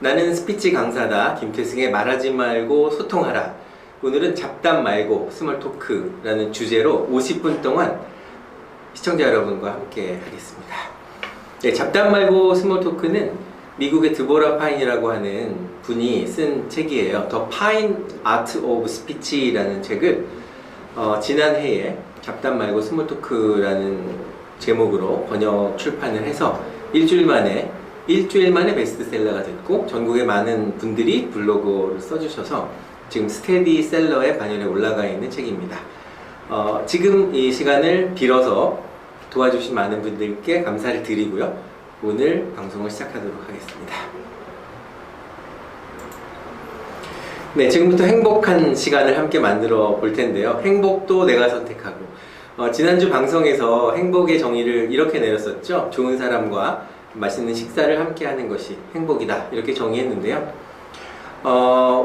나는 스피치 강사다. 김태승의 말하지 말고 소통하라. 오늘은 잡담 말고 스몰 토크라는 주제로 50분 동안 시청자 여러분과 함께 하겠습니다. 네, 잡담 말고 스몰 토크는 미국의 드보라 파인이라고 하는 분이 쓴 책이에요. The Fine Art of Speech라는 책을 지난해에 잡담 말고 스몰 토크라는 제목으로 번역 출판을 해서 일주일 만에 베스트셀러가 됐고, 전국의 많은 분들이 블로그를 써주셔서 지금 스테디셀러의 반열에 올라가 있는 책입니다. 지금 이 시간을 빌어서 도와주신 많은 분들께 감사를 드리고요. 오늘 방송을 시작하도록 하겠습니다. 네, 지금부터 행복한 시간을 함께 만들어 볼 텐데요. 행복도 내가 선택하고, 지난주 방송에서 행복의 정의를 이렇게 내렸었죠. 좋은 사람과 맛있는 식사를 함께 하는 것이 행복이다, 이렇게 정의했는데요.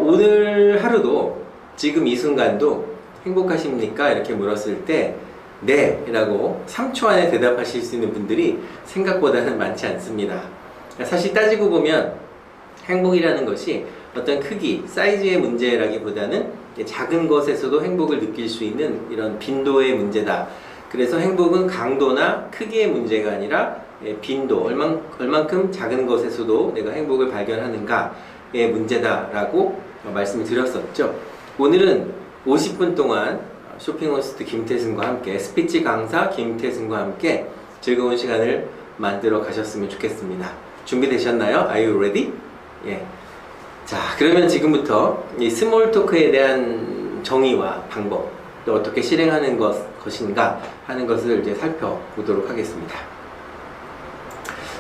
오늘 하루도 지금 이 순간도 행복하십니까? 이렇게 물었을 때 네 라고 3초 안에 대답하실 수 있는 분들이 생각보다는 많지 않습니다. 사실 따지고 보면 행복이라는 것이 어떤 크기, 사이즈의 문제라기보다는 작은 것에서도 행복을 느낄 수 있는 이런 빈도의 문제다. 그래서 행복은 강도나 크기의 문제가 아니라 빈도, 얼만큼 작은 것에서도 내가 행복을 발견하는가의 문제다라고 말씀을 드렸었죠. 오늘은 50분 동안 쇼핑호스트 김태승과 함께, 스피치 강사 김태승과 함께 즐거운 시간을 만들어 가셨으면 좋겠습니다. 준비되셨나요? Are you ready? 예. 자, 그러면 지금부터 이 스몰 토크에 대한 정의와 방법, 또 어떻게 실행하는 것인가 하는 것을 이제 살펴보도록 하겠습니다.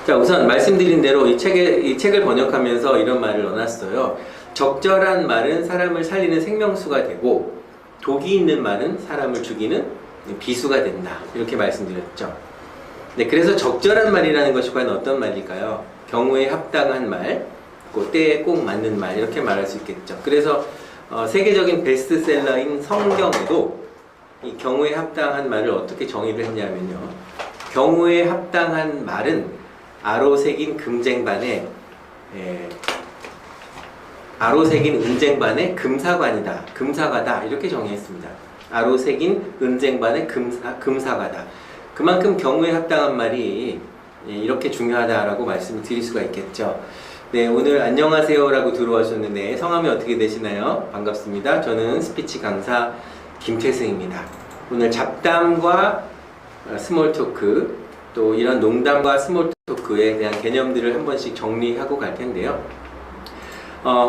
자, 우선 말씀드린 대로 이 책을 번역하면서 이런 말을 넣어놨어요. 적절한 말은 사람을 살리는 생명수가 되고, 독이 있는 말은 사람을 죽이는 비수가 된다, 이렇게 말씀드렸죠. 네, 그래서 적절한 말이라는 것이 과연 어떤 말일까요? 경우에 합당한 말, 때에 꼭 맞는 말, 이렇게 말할 수 있겠죠. 그래서 세계적인 베스트셀러인 성경에도 이 경우에 합당한 말을 어떻게 정의를 했냐면요, 경우에 합당한 말은 아로새긴 은쟁반의 금사관이다, 금사가다, 이렇게 정의했습니다. 아로새긴 은쟁반의 금사가다. 그만큼 경우에 합당한 말이 이렇게 중요하다라고 말씀을 드릴 수가 있겠죠. 네, 오늘 안녕하세요 라고 들어와주셨는데 성함이 어떻게 되시나요? 반갑습니다. 저는 스피치 강사 김태승입니다. 오늘 잡담과 스몰 토크, 또 이런 농담과 스몰 토크에 대한 개념들을 한 번씩 정리하고 갈 텐데요.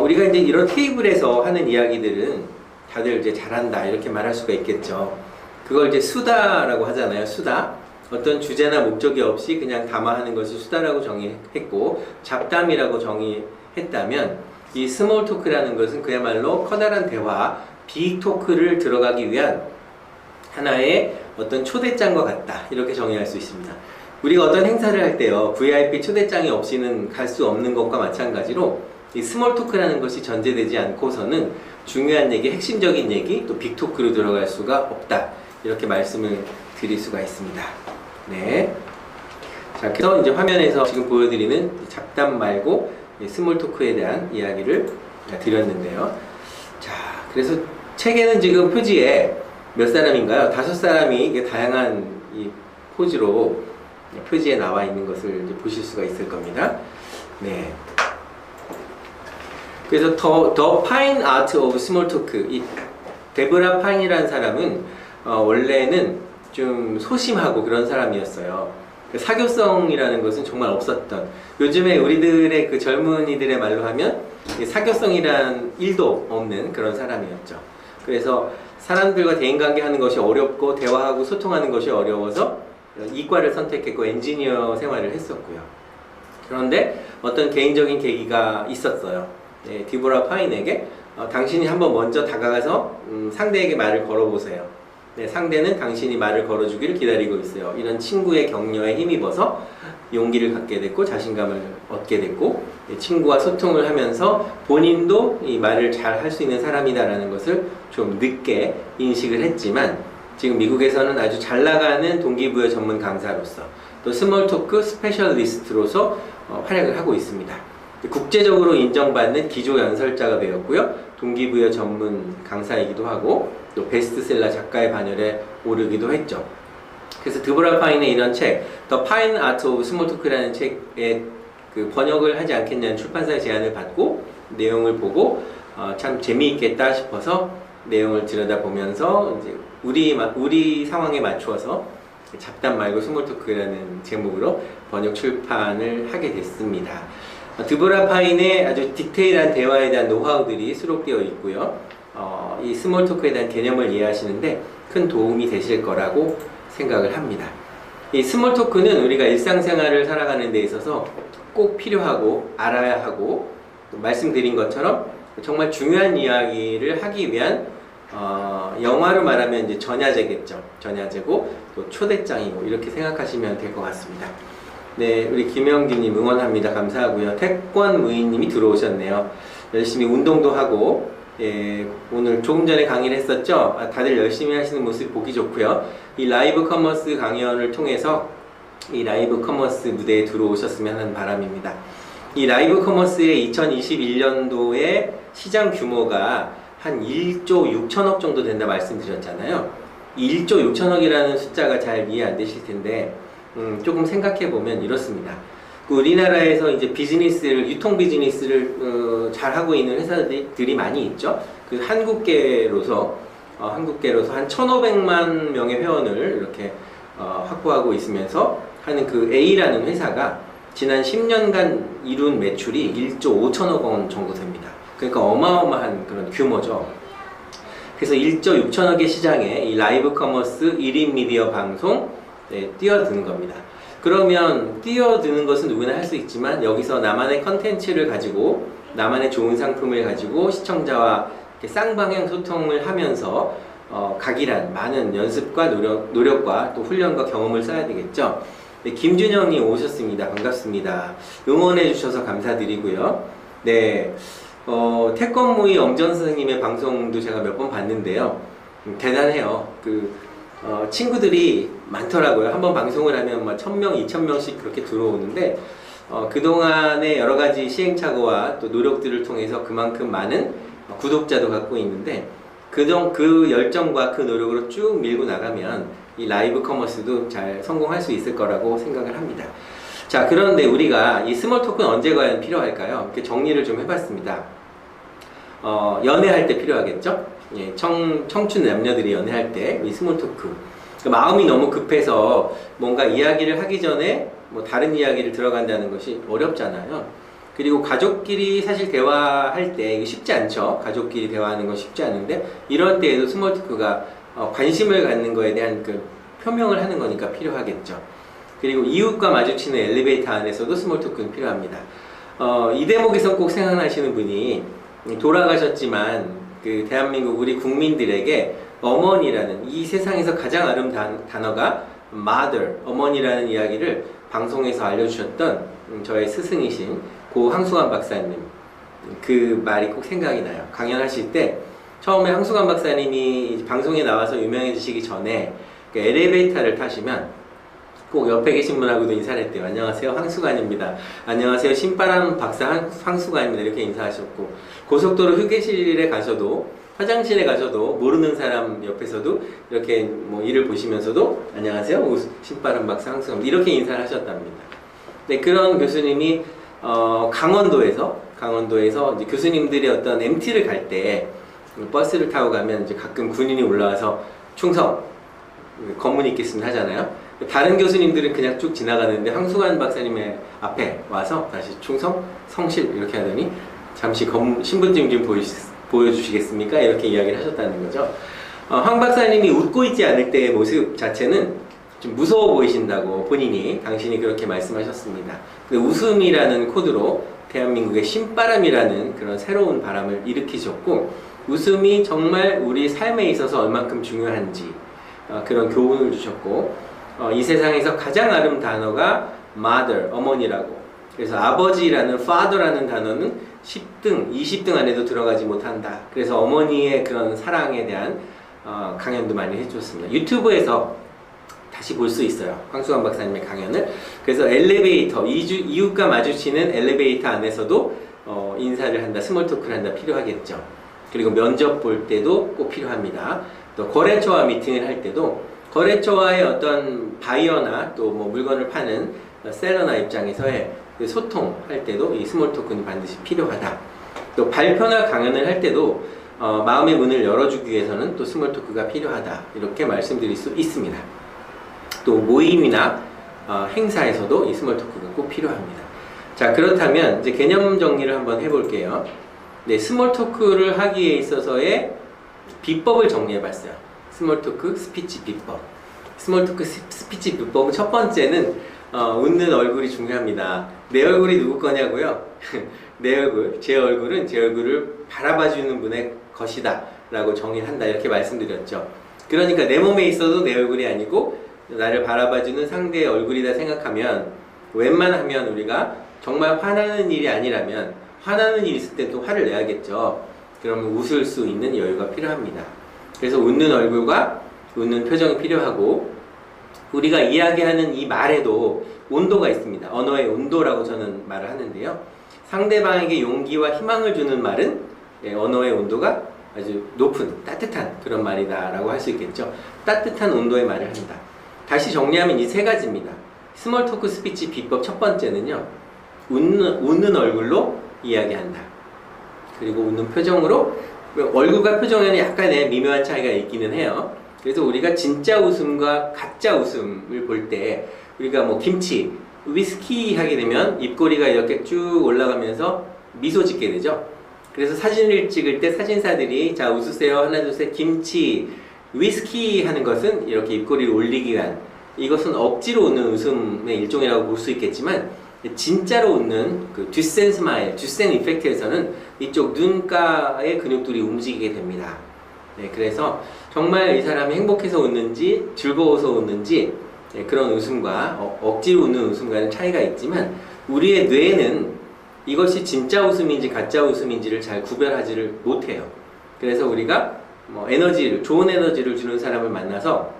우리가 이제 이런 테이블에서 하는 이야기들은 다들 이제 잘한다, 이렇게 말할 수가 있겠죠. 그걸 이제 수다라고 하잖아요. 수다. 어떤 주제나 목적이 없이 그냥 담아하는 것을 수다라고 정의했고, 잡담이라고 정의했다면, 이 스몰 토크라는 것은 그야말로 커다란 대화, 빅 토크를 들어가기 위한 하나의 어떤 초대장과 같다, 이렇게 정의할 수 있습니다. 우리가 어떤 행사를 할 때요, VIP 초대장이 없이는 갈 수 없는 것과 마찬가지로 이 스몰 토크라는 것이 전제되지 않고서는 중요한 얘기, 핵심적인 얘기, 또 빅 토크로 들어갈 수가 없다, 이렇게 말씀을 드릴 수가 있습니다. 네. 자, 그래서 이제 화면에서 지금 보여드리는 잡담 말고 스몰 토크에 대한 이야기를 드렸는데요. 자, 그래서 책에는 지금 표지에 몇 사람인가요? 5사람이 이게 다양한 이 포즈로 표지에 나와 있는 것을 이제 보실 수가 있을 겁니다. 네. 그래서 The Fine Art of Small Talk, 이 데보라 파인이라는 사람은 원래는 좀 소심하고 그런 사람이었어요. 사교성이라는 것은 정말 없었던, 요즘에 우리들의 그 젊은이들의 말로 하면 사교성이란 일도 없는 그런 사람이었죠. 그래서 사람들과 대인관계 하는 것이 어렵고 대화하고 소통하는 것이 어려워서 이과를 선택했고 엔지니어 생활을 했었고요. 그런데 어떤 개인적인 계기가 있었어요. 네, 디보라 파인에게 당신이 한번 먼저 다가가서 상대에게 말을 걸어보세요. 네, 상대는 당신이 말을 걸어주기를 기다리고 있어요. 이런 친구의 격려에 힘입어서 용기를 갖게 됐고 자신감을 얻게 됐고, 친구와 소통을 하면서 본인도 이 말을 잘 할 수 있는 사람이다라는 것을 좀 늦게 인식을 했지만, 지금 미국에서는 아주 잘 나가는 동기부여 전문 강사로서, 또 스몰 토크 스페셜리스트로서 활약을 하고 있습니다. 국제적으로 인정받는 기조 연설자가 되었고요. 동기부여 전문 강사이기도 하고 또 베스트셀러 작가의 반열에 오르기도 했죠. 그래서 드보라 파인의 이런 책, The Fine Art of Small Talk라는 책에 그 번역을 하지 않겠냐는 출판사의 제안을 받고 내용을 보고 참 재미있겠다 싶어서 내용을 들여다보면서 이제 우리 상황에 맞추어서 잡담 말고 스몰 토크라는 제목으로 번역 출판을 하게 됐습니다. 드보라 파인의 아주 디테일한 대화에 대한 노하우들이 수록되어 있고요. 이 스몰 토크에 대한 개념을 이해하시는데 큰 도움이 되실 거라고 생각을 합니다. 이 스몰 토크는 우리가 일상생활을 살아가는 데 있어서 꼭 필요하고 알아야 하고 말씀드린 것처럼 정말 중요한 이야기를 하기 위한 영화로 말하면 이제 전야제겠죠. 전야제고 또 초대장이고 이렇게 생각하시면 될 것 같습니다. 네, 우리 김영기님 응원합니다. 감사하고요. 태권무인님이 들어오셨네요. 열심히 운동도 하고 오늘 조금 전에 강의를 했었죠. 다들 열심히 하시는 모습 보기 좋고요. 이 라이브 커머스 강연을 통해서 이 라이브 커머스 무대에 들어오셨으면 하는 바람입니다. 이 라이브 커머스의 2021년도에 시장 규모가 한 1조 6천억 정도 된다 말씀드렸잖아요. 이 1조 6천억이라는 숫자가 잘 이해 안 되실 텐데 조금 생각해 보면 이렇습니다. 우리나라에서 이제 비즈니스를 유통 비즈니스를 잘 하고 있는 회사들이 많이 있죠. 그 한국계로서 한 1,500만 명의 회원을 이렇게 확보하고 있으면서 하는 그 A라는 회사가 지난 10년간 이룬 매출이 1조 5천억 원 정도 됩니다. 그러니까 어마어마한 그런 규모죠. 그래서 1조 6천억의 시장에 이 라이브 커머스 1인 미디어 방송 뛰어드는 겁니다. 그러면 뛰어드는 것은 누구나 할 수 있지만 여기서 나만의 컨텐츠를 가지고 나만의 좋은 상품을 가지고 시청자와 쌍방향 소통을 하면서 각일한 많은 연습과 노력과 또 훈련과 경험을 쌓아야 되겠죠. 네, 김준영님 오셨습니다. 반갑습니다. 응원해 주셔서 감사드리고요. 네, 태권무이 엄전 선생님의 방송도 제가 몇 번 봤는데요. 대단해요. 친구들이 많더라고요. 한번 방송을 하면 막 1,000명, 2,000명씩 그렇게 들어오는데 그동안의 여러 가지 시행착오와 또 노력들을 통해서 그만큼 많은 구독자도 갖고 있는데 그 열정과 그 노력으로 쭉 밀고 나가면 이 라이브 커머스도 잘 성공할 수 있을 거라고 생각을 합니다. 자, 그런데 우리가 이 스몰 토크는 언제 과연 필요할까요? 이렇게 정리를 좀 해봤습니다. 연애할 때 필요하겠죠? 예, 청춘 남녀들이 연애할 때 이 스몰 토크, 마음이 너무 급해서 뭔가 이야기를 하기 전에 뭐 다른 이야기를 들어간다는 것이 어렵잖아요. 그리고 가족끼리 사실 대화할 때 이거 쉽지 않죠. 가족끼리 대화하는 건 쉽지 않은데 이럴 때에도 스몰 토크가 관심을 갖는 거에 대한 그 표명을 하는 거니까 필요하겠죠. 그리고 이웃과 마주치는 엘리베이터 안에서도 스몰 토크는 필요합니다. 이 대목에서 꼭 생각나시는 분이 돌아가셨지만 그 대한민국 우리 국민들에게 어머니라는 이 세상에서 가장 아름다운 단어가 mother, 어머니라는 이야기를 방송에서 알려주셨던 저의 스승이신 고 황수관 박사님, 그 말이 꼭 생각이 나요. 강연하실 때 처음에 황수관 박사님이 방송에 나와서 유명해지시기 전에 그 엘리베이터를 타시면 꼭 옆에 계신 분하고도 인사를 했대요. 안녕하세요, 황수관입니다. 안녕하세요, 신바람 박사 황수관입니다. 이렇게 인사하셨고, 고속도로 휴게실에 가셔도, 화장실에 가셔도 모르는 사람 옆에서도 이렇게 뭐 일을 보시면서도 안녕하세요, 신바람 박사 황수관입니다. 이렇게 인사를 하셨답니다. 네, 그런 교수님이 강원도에서 이제 교수님들이 어떤 MT를 갈 때 버스를 타고 가면 이제 가끔 군인이 올라와서 충성, 검문 있겠습니다 하잖아요. 다른 교수님들은 그냥 쭉 지나가는데 황수관 박사님의 앞에 와서 다시 충성, 성실 이렇게 하더니 잠시 신분증 좀 보여주시겠습니까? 이렇게 이야기를 하셨다는 거죠. 황 박사님이 웃고 있지 않을 때의 모습 자체는 좀 무서워 보이신다고 본인이 당신이 그렇게 말씀하셨습니다. 근데 웃음이라는 코드로 대한민국의 신바람이라는 그런 새로운 바람을 일으키셨고, 웃음이 정말 우리 삶에 있어서 얼만큼 중요한지 그런 교훈을 주셨고, 이 세상에서 가장 아름다운 단어가 mother, 어머니라고. 그래서 아버지라는 father라는 단어는 10등, 20등 안에도 들어가지 못한다. 그래서 어머니의 그런 사랑에 대한 강연도 많이 해주셨습니다. 유튜브에서 다시 볼 수 있어요. 황수관 박사님의 강연을. 그래서 엘리베이터, 이웃과 마주치는 엘리베이터 안에서도 인사를 한다, 스몰 토크를 한다 필요하겠죠. 그리고 면접 볼 때도 꼭 필요합니다. 또 거래처와 미팅을 할 때도 거래처와의 어떤 바이어나 또 뭐 물건을 파는 셀러나 입장에서의 그 소통할 때도 이 스몰 토크는 반드시 필요하다. 또 발표나 강연을 할 때도 마음의 문을 열어주기 위해서는 또 스몰 토크가 필요하다. 이렇게 말씀드릴 수 있습니다. 또 모임이나 행사에서도 이 스몰 토크가 꼭 필요합니다. 자, 그렇다면 이제 개념 정리를 한번 해볼게요. 네, 스몰 토크를 하기에 있어서의 비법을 정리해 봤어요. 스몰 토크 스피치 비법. 스몰 토크 스피치 비법은 첫 번째는 웃는 얼굴이 중요합니다. 내 얼굴이 누구 거냐고요? 내 얼굴, 제 얼굴은 제 얼굴을 바라봐주는 분의 것이다 라고 정의한다 이렇게 말씀드렸죠. 그러니까 내 몸에 있어도 내 얼굴이 아니고 나를 바라봐주는 상대의 얼굴이다 생각하면 웬만하면 우리가 정말 화나는 일이 아니라면 화나는 일이 있을 때 또 화를 내야겠죠. 그러면 웃을 수 있는 여유가 필요합니다. 그래서 웃는 얼굴과 웃는 표정이 필요하고 우리가 이야기하는 이 말에도 온도가 있습니다. 언어의 온도라고 저는 말을 하는데요. 상대방에게 용기와 희망을 주는 말은 언어의 온도가 아주 높은 따뜻한 그런 말이다 라고 할 수 있겠죠. 따뜻한 온도의 말을 한다. 다시 정리하면 이 세 가지입니다. 스몰 토크 스피치 비법 첫 번째는요, 웃는 얼굴로 이야기한다. 그리고 웃는 표정으로, 얼굴과 표정에는 약간의 미묘한 차이가 있기는 해요. 그래서 우리가 진짜 웃음과 가짜 웃음을 볼 때 우리가 뭐 김치, 위스키 하게 되면 입꼬리가 이렇게 쭉 올라가면서 미소 짓게 되죠. 그래서 사진을 찍을 때 사진사들이 자 웃으세요 하나 둘 셋 김치, 위스키 하는 것은 이렇게 입꼬리를 올리기 위한, 이것은 억지로 웃는 웃음의 일종이라고 볼 수 있겠지만 진짜로 웃는 그 듀센 스마일, 듀센 이펙트에서는 이쪽 눈가의 근육들이 움직이게 됩니다. 네, 그래서 정말 이 사람이 행복해서 웃는지 즐거워서 웃는지 그런 웃음과 억지로 웃는 웃음과는 차이가 있지만 우리의 뇌는 이것이 진짜 웃음인지 가짜 웃음인지를 잘 구별하지를 못해요. 그래서 우리가 뭐 에너지를, 좋은 에너지를 주는 사람을 만나서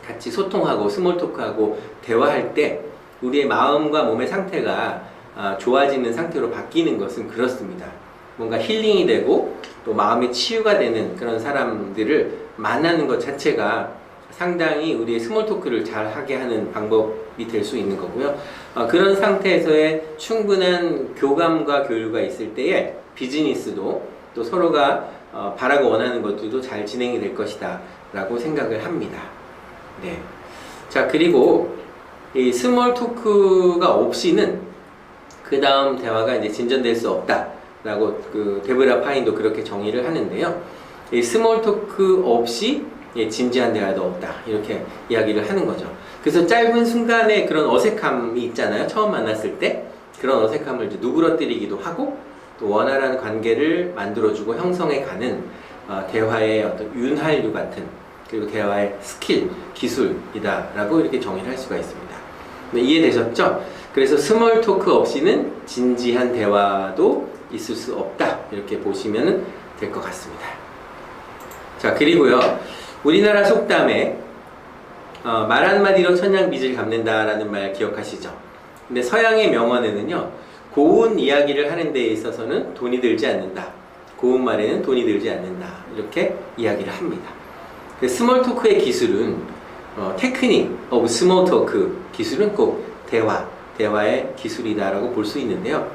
같이 소통하고 스몰 토크하고 대화할 때 우리의 마음과 몸의 상태가 좋아지는 상태로 바뀌는 것은 그렇습니다. 뭔가 힐링이 되고 또 마음의 치유가 되는 그런 사람들을 만나는 것 자체가 상당히 우리의 스몰 토크를 잘 하게 하는 방법이 될 수 있는 거고요. 그런 상태에서의 충분한 교감과 교류가 있을 때에 비즈니스도 또 서로가 바라고 원하는 것들도 잘 진행이 될 것이다 라고 생각을 합니다. 네. 자, 그리고 이 스몰 토크가 없이는 그 다음 대화가 이제 진전될 수 없다 라고 그 데브라 파인도 그렇게 정의를 하는데요. 이 스몰 토크 없이 진지한 대화도 없다 이렇게 이야기를 하는 거죠. 그래서 짧은 순간에 그런 어색함이 있잖아요. 처음 만났을 때 그런 어색함을 이제 누그러뜨리기도 하고 또 원활한 관계를 만들어주고 형성해가는 대화의 어떤 윤활유 같은, 그리고 대화의 스킬, 기술이다 라고 이렇게 정의를 할 수가 있습니다. 네, 이해되셨죠? 그래서 스몰 토크 없이는 진지한 대화도 있을 수 없다 이렇게 보시면 될 것 같습니다. 자, 그리고요, 우리나라 속담에 말 한마디로 천냥빚을 갚는다 라는 말 기억하시죠? 근데 서양의 명언에는요, 고운 이야기를 하는 데 있어서는 돈이 들지 않는다, 고운 말에는 돈이 들지 않는다 이렇게 이야기를 합니다. 스몰 토크의 기술은 테크닉 오브 스몰 토크, 기술은 꼭 대화의 기술이다 라고 볼 수 있는데요.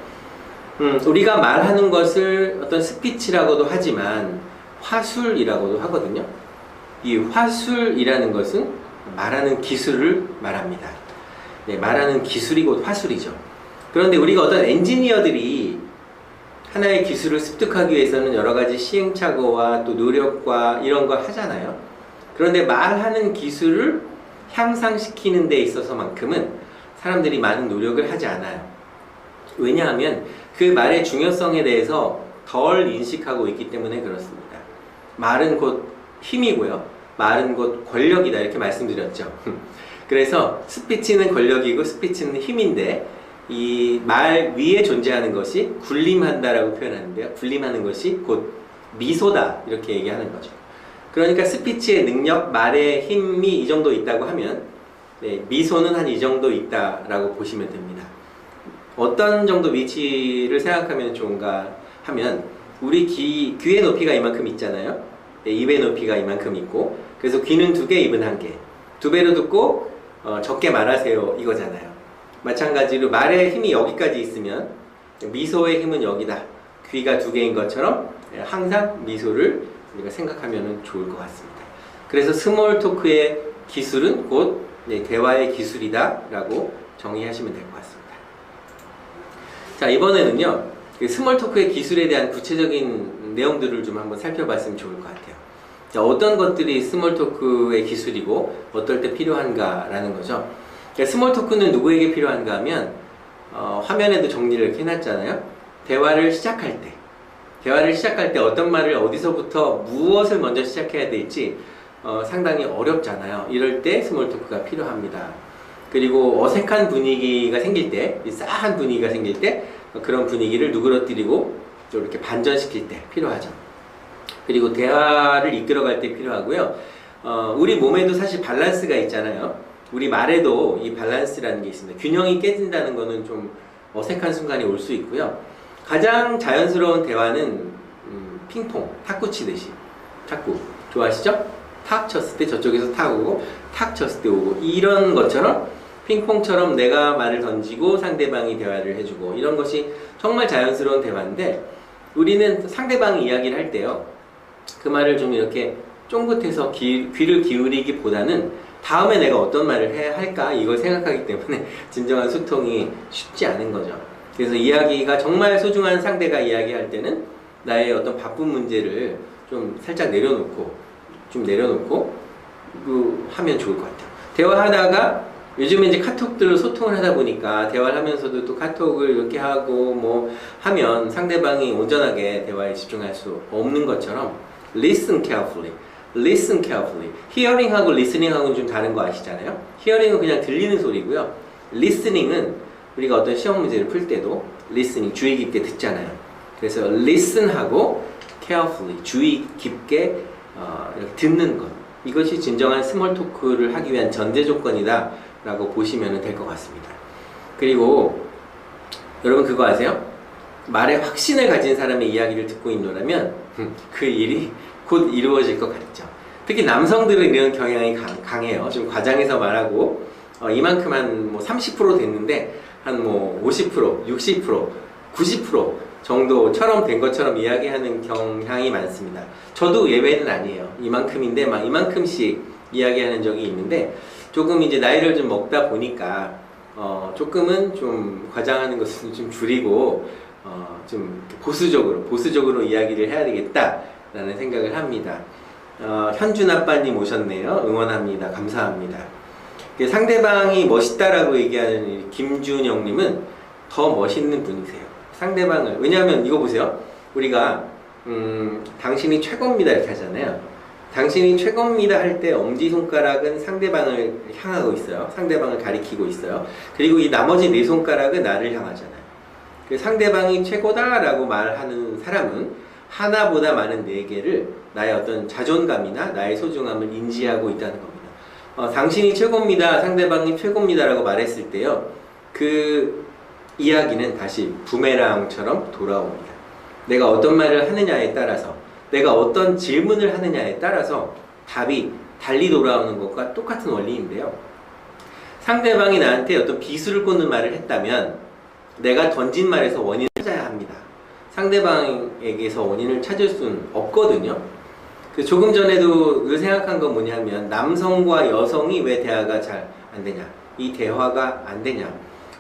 우리가 말하는 것을 어떤 스피치라고도 하지만 화술이라고도 하거든요. 이 화술이라는 것은 말하는 기술을 말합니다. 네, 말하는 기술이 곧 화술이죠. 그런데 우리가 어떤 엔지니어들이 하나의 기술을 습득하기 위해서는 여러 가지 시행착오와 또 노력과 이런 걸 하잖아요. 그런데 말하는 기술을 향상시키는 데 있어서만큼은 사람들이 많은 노력을 하지 않아요. 왜냐하면 그 말의 중요성에 대해서 덜 인식하고 있기 때문에 그렇습니다. 말은 곧 힘이고요, 말은 곧 권력이다 이렇게 말씀드렸죠. 그래서 스피치는 권력이고 스피치는 힘인데 이 말 위에 존재하는 것이 군림한다라고 표현하는데요. 군림하는 것이 곧 미소다 이렇게 얘기하는 거죠. 그러니까 스피치의 능력, 말의 힘이 이 정도 있다고 하면 네, 미소는 한 이 정도 있다라고 보시면 됩니다. 어떤 정도 위치를 생각하면 좋은가 하면 우리 귀의 높이가 이만큼 있잖아요. 네, 입의 높이가 이만큼 있고 그래서 귀는 2개, 입은 1개. 2배로 듣고 적게 말하세요 이거잖아요. 마찬가지로 말의 힘이 여기까지 있으면 미소의 힘은 여기다. 귀가 2개인 것처럼 항상 미소를 우리가 생각하면 좋을 것 같습니다. 그래서 스몰 토크의 기술은 곧 대화의 기술이다 라고 정의하시면 될 것 같습니다. 자, 이번에는요 스몰 토크의 기술에 대한 구체적인 내용들을 좀 한번 살펴봤으면 좋을 것 같아요. 자, 어떤 것들이 스몰 토크의 기술이고 어떨 때 필요한가 라는 거죠. 스몰 토크는 누구에게 필요한가 하면 화면에도 정리를 이렇게 해놨잖아요. 대화를 시작할 때 어떤 말을 어디서부터 무엇을 먼저 시작해야 될지 상당히 어렵잖아요. 이럴 때 스몰 토크가 필요합니다. 그리고 어색한 분위기가 생길 때, 싸한 분위기가 생길 때 그런 분위기를 누그러뜨리고 또 이렇게 반전시킬 때 필요하죠. 그리고 대화를 이끌어갈 때 필요하고요. 우리 몸에도 사실 밸런스가 있잖아요. 우리 말에도 이 밸런스라는 게 있습니다. 균형이 깨진다는 거는 좀 어색한 순간이 올 수 있고요. 가장 자연스러운 대화는 핑퐁, 탁구 치듯이. 탁구 좋아하시죠? 탁 쳤을 때 저쪽에서 탁 오고 탁 쳤을 때 오고 이런 것처럼 핑퐁처럼 내가 말을 던지고 상대방이 대화를 해주고 이런 것이 정말 자연스러운 대화인데 우리는 상대방이 이야기를 할 때요 그 말을 좀 이렇게 쫑긋해서 귀를 기울이기보다는 다음에 내가 어떤 말을 해야 할까 이걸 생각하기 때문에 진정한 소통이 쉽지 않은 거죠. 그래서 이야기가 정말 소중한 상대가 이야기할 때는 나의 어떤 바쁜 문제를 좀 살짝 내려놓고 하면 좋을 것 같아요. 대화하다가 요즘에 이제 카톡들로 소통을 하다 보니까 대화를 하면서도 또 카톡을 이렇게 하고 뭐 하면 상대방이 온전하게 대화에 집중할 수 없는 것처럼 listen carefully. hearing하고 listening하고는 좀 다른 거 아시잖아요. hearing은 그냥 들리는 소리고요. listening은 우리가 어떤 시험 문제를 풀 때도 listening, 주의 깊게 듣잖아요. 그래서 listen하고 carefully, 주의 깊게 이렇게 듣는 것. 이것이 진정한 스몰 토크를 하기 위한 전제 조건이다 라고 보시면 될 것 같습니다. 그리고 여러분 그거 아세요? 말에 확신을 가진 사람의 이야기를 듣고 있노라면 그 일이 곧 이루어질 것 같죠. 특히 남성들은 이런 경향이 강해요. 좀 과장해서 말하고 이만큼 한 뭐 30% 됐는데 한 뭐 50%, 60%, 90% 정도처럼 된 것처럼 이야기하는 경향이 많습니다. 저도 예외는 아니에요. 이만큼인데 막 이만큼씩 이야기하는 적이 있는데 조금 이제 나이를 좀 먹다 보니까 조금은 좀 과장하는 것을 좀 줄이고 좀 보수적으로 이야기를 해야 되겠다라는 생각을 합니다. 현준 아빠님 오셨네요. 응원합니다. 감사합니다. 상대방이 멋있다라고 얘기하는 김준영님은 더 멋있는 분이세요. 상대방을 왜냐하면 이거 보세요. 우리가 당신이 최고입니다 이렇게 하잖아요. 당신이 최고입니다 할 때 엄지손가락은 상대방을 향하고 있어요. 상대방을 가리키고 있어요. 그리고 이 나머지 네 손가락은 나를 향하잖아요. 상대방이 최고다라고 말하는 사람은 하나보다 많은 네 개를 나의 어떤 자존감이나 나의 소중함을 인지하고 있다는 겁니다. 당신이 최고입니다, 상대방이 최고입니다라고 말했을 때요, 그 이야기는 다시 부메랑처럼 돌아옵니다. 내가 어떤 말을 하느냐에 따라서, 내가 어떤 질문을 하느냐에 따라서 답이 달리 돌아오는 것과 똑같은 원리인데요. 상대방이 나한테 어떤 비수를 꽂는 말을 했다면 내가 던진 말에서 원인을 찾아야 합니다. 상대방에게서 원인을 찾을 수는 없거든요. 조금 전에도 늘 생각한 건 뭐냐면 남성과 여성이 왜 대화가 잘 안 되냐, 이 대화가 안 되냐,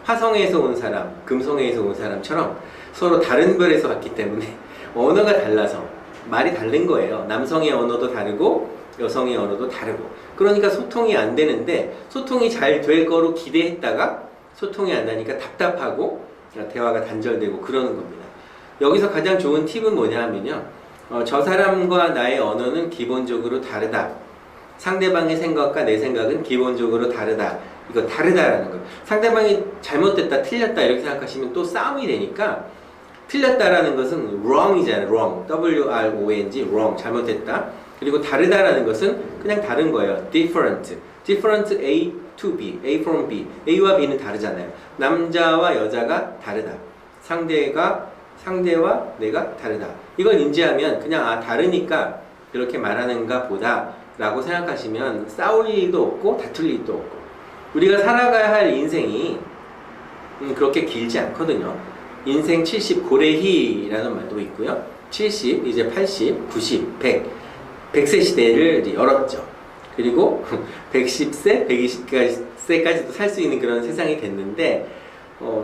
화성에서 온 사람, 금성에서 온 사람처럼 서로 다른 별에서 왔기 때문에 언어가 달라서 말이 다른 거예요. 남성의 언어도 다르고 여성의 언어도 다르고, 그러니까 소통이 안 되는데 소통이 잘 될 거로 기대했다가 소통이 안 나니까 답답하고 대화가 단절되고 그러는 겁니다. 여기서 가장 좋은 팁은 뭐냐 하면요, 저 사람과 나의 언어는 기본적으로 다르다, 상대방의 생각과 내 생각은 기본적으로 다르다, 이거 다르다라는 거예요. 상대방이 잘못됐다, 틀렸다 이렇게 생각하시면 또 싸움이 되니까, 틀렸다라는 것은 wrong이잖아요. wrong, W-R-O-N-G, wrong, 잘못됐다. 그리고 다르다라는 것은 그냥 다른 거예요. different, different A to B, A from B. A와 B는 다르잖아요. 남자와 여자가 다르다. 상대와 내가 다르다. 이걸 인지하면 그냥 다르니까 그렇게 말하는가 보다 라고 생각하시면 싸울 일도 없고 다툴 일도 없고, 우리가 살아가야 할 인생이 그렇게 길지 않거든요. 인생 70 고래희라는 말도 있고요. 70, 이제 80, 90, 100, 100세 시대를 열었죠. 그리고 110세, 120세까지도 살 수 있는 그런 세상이 됐는데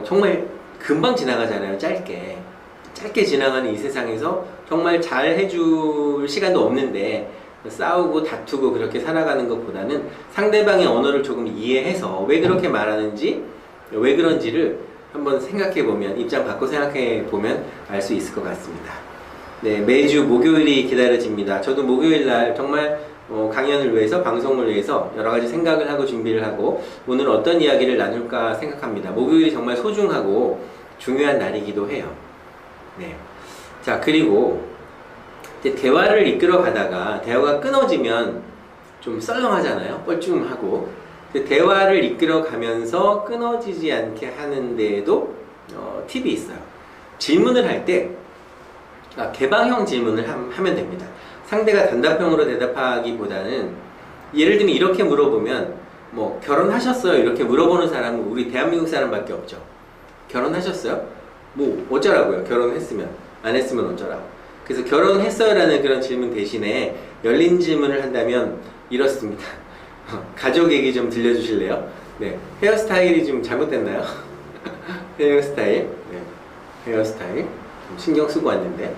정말 금방 지나가잖아요. 짧게 지나가는 이 세상에서 정말 잘 해줄 시간도 없는데 싸우고 다투고 그렇게 살아가는 것보다는 상대방의 언어를 조금 이해해서 왜 그렇게 말하는지, 왜 그런지를 한번 생각해보면, 입장 바꿔 생각해보면 알 수 있을 것 같습니다. 네, 매주 목요일이 기다려집니다. 저도 목요일날 정말 강연을 위해서, 방송을 위해서 여러가지 생각을 하고 준비를 하고 오늘 어떤 이야기를 나눌까 생각합니다. 목요일이 정말 소중하고 중요한 날이기도 해요. 네. 자, 그리고 이제 대화를 이끌어 가다가 대화가 끊어지면 좀 썰렁하잖아요. 뻘쭘하고. 대화를 이끌어 가면서 끊어지지 않게 하는 데에도 팁이 있어요. 질문을 할 때 개방형 질문을 하면 됩니다. 상대가 단답형으로 대답하기보다는, 예를 들면 이렇게 물어보면 뭐 결혼하셨어요? 이렇게 물어보는 사람은 우리 대한민국 사람밖에 없죠. 결혼하셨어요? 뭐 어쩌라고요? 결혼했으면, 안 했으면 어쩌라고. 그래서 결혼했어요? 라는 그런 질문 대신에 열린 질문을 한다면 이렇습니다. 가족 얘기 좀 들려주실래요? 네, 헤어스타일이 좀 잘못됐나요? 헤어스타일, 네, 헤어스타일 좀 신경 쓰고 왔는데,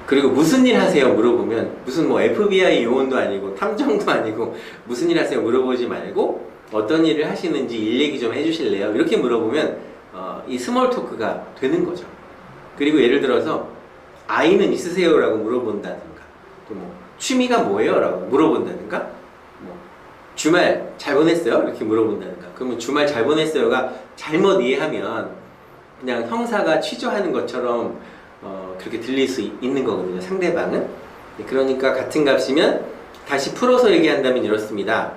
그리고 무슨 일 하세요? 물어보면 무슨 뭐 FBI 요원도 아니고 탐정도 아니고 무슨 일 하세요? 물어보지 말고 어떤 일을 하시는지 일 얘기 좀 해주실래요? 이렇게 물어보면 이 스몰 토크가 되는 거죠. 그리고 예를 들어서 아이는 있으세요? 라고 물어본다든가, 또 뭐 취미가 뭐예요? 라고 물어본다든가, 뭐 주말 잘 보냈어요? 이렇게 물어본다든가. 그러면 주말 잘 보냈어요가 잘못 이해하면 그냥 형사가 취조하는 것처럼 그렇게 들릴 수 있는 거거든요, 상대방은. 그러니까 같은 값이면 다시 풀어서 얘기한다면 이렇습니다.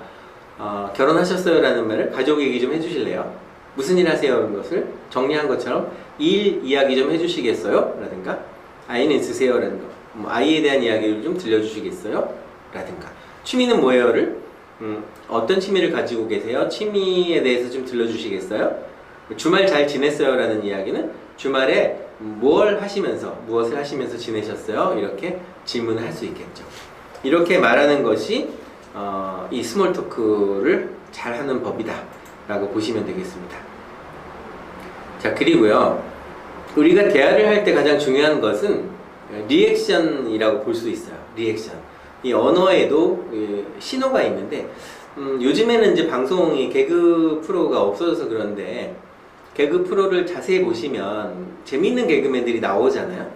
결혼하셨어요? 라는 말을 가족 얘기 좀 해주실래요? 무슨 일 하세요? 라는 것을 정리한 것처럼 일 이야기 좀 해주시겠어요? 라든가, 아이는 있으세요? 라는 거, 뭐 아이에 대한 이야기를 좀 들려주시겠어요? 라든가, 취미는 뭐예요?를 어떤 취미를 가지고 계세요? 취미에 대해서 좀 들려주시겠어요? 주말 잘 지냈어요? 라는 이야기는 주말에 무엇을 하시면서 지내셨어요? 이렇게 질문을 할 수 있겠죠. 이렇게 말하는 것이 이 스몰 토크를 잘하는 법이다 라고 보시면 되겠습니다. 자, 그리고요, 우리가 대화를 할 때 가장 중요한 것은 리액션이라고 볼 수 있어요. 리액션. 이 언어에도 신호가 있는데, 요즘에는 이제 방송이 개그 프로가 없어져서 그런데 개그 프로를 자세히 보시면 재밌는 개그맨들이 나오잖아요.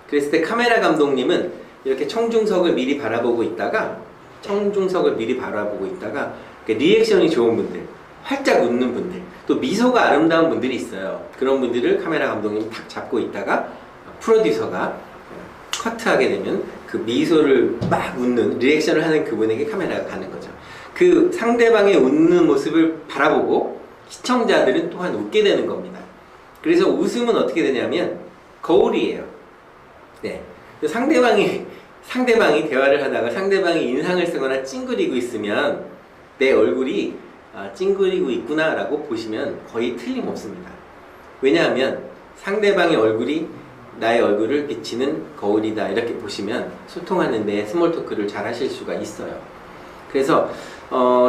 그랬을 때 카메라 감독님은 이렇게 청중석을 미리 바라보고 있다가 리액션이 좋은 분들, 활짝 웃는 분들, 또 미소가 아름다운 분들이 있어요. 그런 분들을 카메라 감독님이 탁 잡고 있다가 프로듀서가 커트하게 되면 그 미소를 막 웃는, 리액션을 하는 그분에게 카메라가 가는 거죠. 그 상대방의 웃는 모습을 바라보고 시청자들은 또한 웃게 되는 겁니다. 그래서 웃음은 어떻게 되냐면 거울이에요. 네. 상대방이 대화를 하다가 상대방이 인상을 쓰거나 찡그리고 있으면 내 얼굴이 찡그리고 있구나 라고 보시면 거의 틀림없습니다. 왜냐하면 상대방의 얼굴이 나의 얼굴을 비치는 거울이다, 이렇게 보시면 소통하는데 스몰 토크를 잘 하실 수가 있어요. 그래서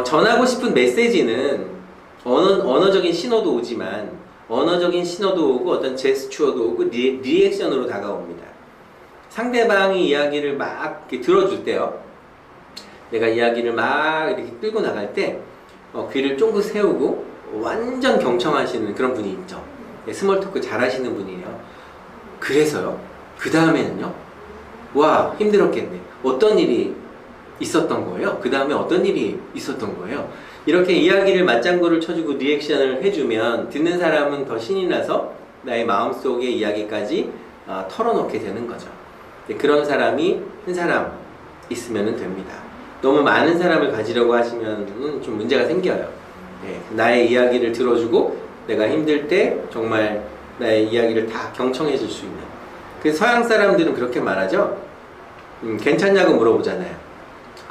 전하고 싶은 메시지는 언어적인 신호도 오지만, 언어적인 신호도 오고 어떤 제스처도 오고 리액션으로 다가옵니다. 상대방이 이야기를 막 이렇게 들어줄 때요, 내가 이야기를 막 이렇게 끌고 나갈 때 귀를 쫑긋 세우고 완전 경청하시는 그런 분이 있죠. 스몰 토크 잘 하시는 분이에요. 그래서요, 그 다음에는요, 와, 힘들었겠네. 어떤 일이 있었던 거예요? 그 다음에 어떤 일이 있었던 거예요? 이렇게 이야기를 맞장구를 쳐주고 리액션을 해주면 듣는 사람은 더 신이 나서 나의 마음속의 이야기까지 털어놓게 되는 거죠. 그런 사람이 한 사람 있으면 됩니다. 너무 많은 사람을 가지려고 하시면 좀 문제가 생겨요. 예, 나의 이야기를 들어주고 내가 힘들 때 정말 나의 이야기를 다 경청해 줄 수 있는. 그래서 서양 사람들은 그렇게 말하죠. 괜찮냐고 물어보잖아요.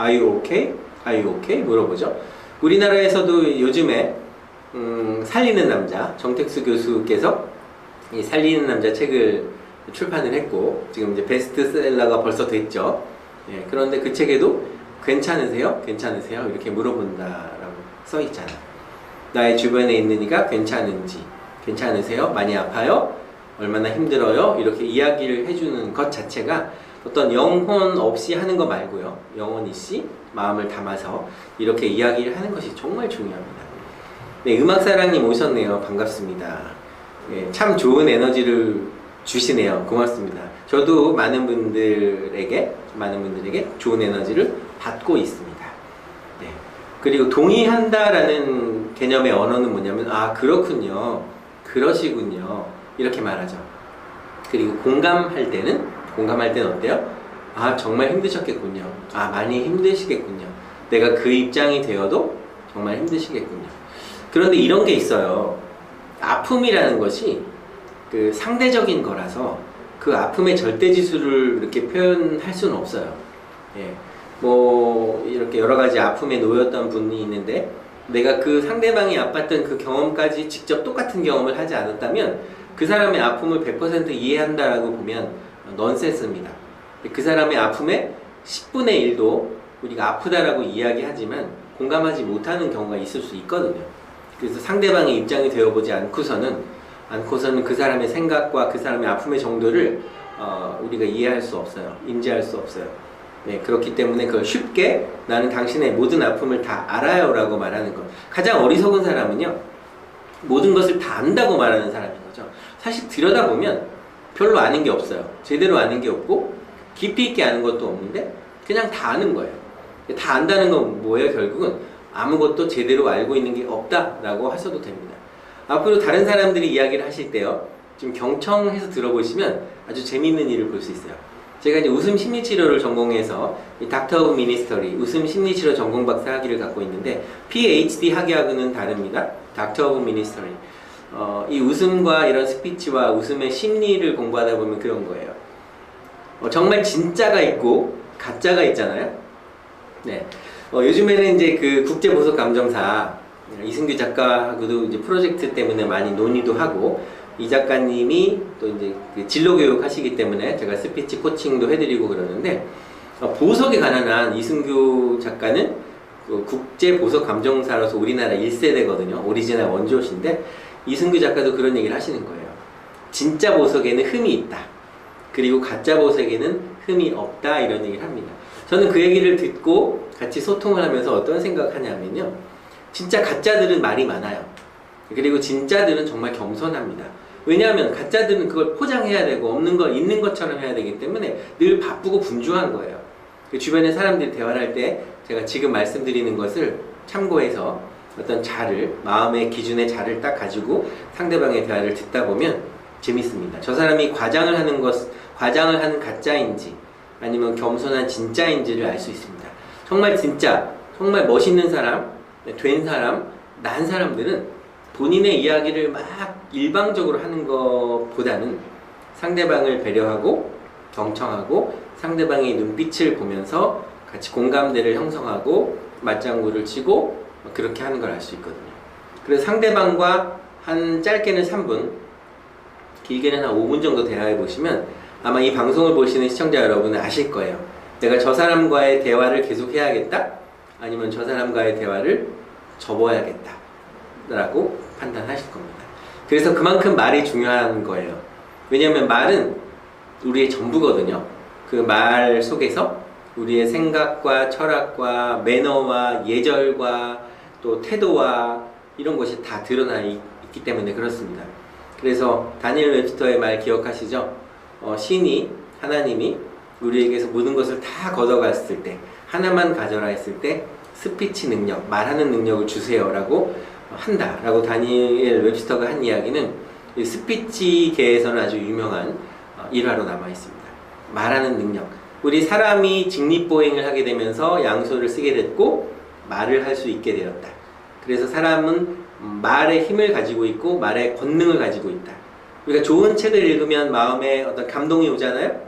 Are you okay? Are you okay? 물어보죠. 우리나라에서도 요즘에 살리는 남자, 정택수 교수께서 이 살리는 남자 책을 출판을 했고 지금 이제 베스트셀러가 벌써 됐죠. 예, 그런데 그 책에도 괜찮으세요? 괜찮으세요? 이렇게 물어본다라고 써 있잖아요. 나의 주변에 있는 이가 괜찮은지, 괜찮으세요? 많이 아파요? 얼마나 힘들어요? 이렇게 이야기를 해주는 것 자체가 어떤 영혼 없이 하는 거 말고요. 영혼 있이 마음을 담아서 이렇게 이야기를 하는 것이 정말 중요합니다. 네, 음악사랑님 오셨네요. 반갑습니다. 예, 참 좋은 에너지를 주시네요. 고맙습니다. 저도 많은 분들에게 좋은 에너지를 받고 있습니다. 네. 그리고 동의한다라는 개념의 언어는 뭐냐면 아 그렇군요, 그러시군요 이렇게 말하죠. 그리고 공감할 때는 어때요? 아 정말 힘드셨겠군요. 아 많이 힘드시겠군요. 내가 그 입장이 되어도 정말 힘드시겠군요. 그런데 이런 게 있어요. 아픔이라는 것이 그 상대적인 거라서 그 아픔의 절대지수를 이렇게 표현할 수는 없어요. 예. 뭐 이렇게 여러 가지 아픔에 놓였던 분이 있는데 내가 그 상대방이 아팠던 그 경험까지 직접 똑같은 경험을 하지 않았다면 그 사람의 아픔을 100% 이해한다라고 보면 넌센스입니다. 그 사람의 아픔의 10분의 1도 우리가 아프다라고 이야기하지만 공감하지 못하는 경우가 있을 수 있거든요. 그래서 상대방의 입장이 되어보지 않고서는 그 사람의 생각과 그 사람의 아픔의 정도를 우리가 이해할 수 없어요. 인지할 수 없어요. 네, 그렇기 때문에 그걸 쉽게 나는 당신의 모든 아픔을 다 알아요 라고 말하는 것. 가장 어리석은 사람은요, 모든 것을 다 안다고 말하는 사람인 거죠. 사실 들여다보면 별로 아는 게 없어요. 제대로 아는 게 없고 깊이 있게 아는 것도 없는데 그냥 다 아는 거예요. 다 안다는 건 뭐예요? 결국은 아무것도 제대로 알고 있는 게 없다라고 하셔도 됩니다. 앞으로 다른 사람들이 이야기를 하실 때요, 좀 경청해서 들어보시면 아주 재미있는 일을 볼 수 있어요. 제가 이제 웃음 심리치료를 전공해서 이 닥터 오브 미니스터리 웃음 심리치료 전공 박사 학위를 갖고 있는데 PhD 학위하고는 다릅니다. 닥터 오브 미니스터리. 이 웃음과 이런 스피치와 웃음의 심리를 공부하다 보면 그런 거예요. 정말 진짜가 있고 가짜가 있잖아요. 네. 요즘에는 이제 그 국제보석 감정사 이승규 작가하고도 이제 프로젝트 때문에 많이 논의도 하고, 이 작가님이 또 이제 그 진로 교육 하시기 때문에 제가 스피치 코칭도 해드리고 그러는데, 보석에 관한 한 이승규 작가는 그 국제보석 감정사로서 우리나라 1세대거든요. 오리지널 원조신데, 이승규 작가도 그런 얘기를 하시는 거예요. 진짜 보석에는 흠이 있다. 그리고 가짜 보석에는 흠이 없다. 이런 얘기를 합니다. 저는 그 얘기를 듣고 같이 소통을 하면서 어떤 생각을 하냐면요, 진짜 가짜들은 말이 많아요. 그리고 진짜들은 정말 겸손합니다. 왜냐하면 가짜들은 그걸 포장해야 되고 없는 걸 있는 것처럼 해야 되기 때문에 늘 바쁘고 분주한 거예요. 주변에 사람들이 대화를 할 때 제가 지금 말씀드리는 것을 참고해서 어떤 자를, 마음의 기준의 자를 딱 가지고 상대방의 대화를 듣다 보면 재밌습니다. 저 사람이 과장을 하는 가짜인지 아니면 겸손한 진짜인지를 알 수 있습니다. 정말 진짜, 정말 멋있는 사람, 된 사람, 난 사람들은 본인의 이야기를 막 일방적으로 하는 것보다는 상대방을 배려하고 경청하고 상대방의 눈빛을 보면서 같이 공감대를 형성하고 맞장구를 치고 그렇게 하는 걸 알 수 있거든요. 그래서 상대방과 한 짧게는 3분, 길게는 한 5분 정도 대화해 보시면 아마 이 방송을 보시는 시청자 여러분은 아실 거예요. 내가 저 사람과의 대화를 계속 해야겠다? 아니면 저 사람과의 대화를 접어야겠다 라고 판단하실 겁니다. 그래서 그만큼 말이 중요한 거예요. 왜냐하면 말은 우리의 전부거든요. 그 말 속에서 우리의 생각과 철학과 매너와 예절과 또 태도와 이런 것이 다 드러나 있기 때문에 그렇습니다. 그래서 다니엘 웹스터의 말 기억하시죠? 신이, 하나님이 우리에게서 모든 것을 다 걷어갔을 때, 하나만 가져라 했을 때 스피치 능력, 말하는 능력을 주세요 라고 한다 라고 다니엘 웹스터가 한 이야기는 스피치계에서는 아주 유명한 일화로 남아 있습니다. 말하는 능력, 우리 사람이 직립보행을 하게 되면서 양손을 쓰게 됐고 말을 할 수 있게 되었다. 그래서 사람은 말의 힘을 가지고 있고 말의 권능을 가지고 있다. 우리가 좋은 책을 읽으면 마음에 어떤 감동이 오잖아요.